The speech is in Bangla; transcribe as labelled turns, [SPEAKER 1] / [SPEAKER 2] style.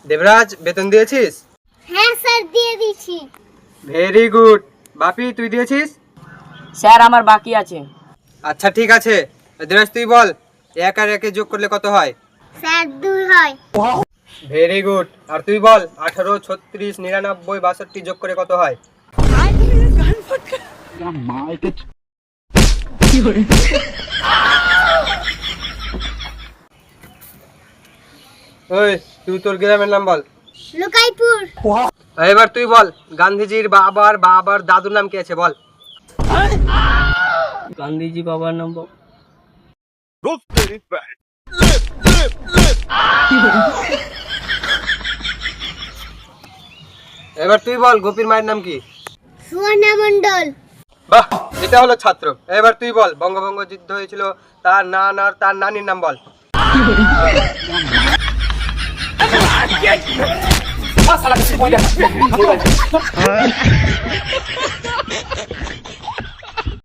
[SPEAKER 1] দেবরাজ বেতন দিয়েছিস?
[SPEAKER 2] হ্যাঁ স্যার দিয়ে দিয়েছি।
[SPEAKER 1] Very good. বাপি তুই দিয়েছিস?
[SPEAKER 3] স্যার আমার বাকি আছে।
[SPEAKER 1] আচ্ছা ঠিক আছে। দেবরাজ তুই বল, এক আর একে যোগ করলে কত হয়?
[SPEAKER 2] স্যার 2 হয়।
[SPEAKER 1] Very good. আর তুই বল 18, 36, 99, 62 যোগ করে কত হয়? ওই তুই তোর গ্রামের নাম বল।
[SPEAKER 2] লুকাইপুর।
[SPEAKER 1] এবার তুই বল গান্ধীজির বাবার দাদুর নাম কি আছে বল।
[SPEAKER 3] গান্ধীজি বাবার নাম
[SPEAKER 1] এবার তুই বল গোপীর মায়ের নাম কি?
[SPEAKER 2] সুবর্ণা মণ্ডল।
[SPEAKER 1] বাহ, এটা হলো ছাত্র। এবার তুই বল বঙ্গভঙ্গ যুদ্ধ হয়েছিল তার তার নানির নাম বল।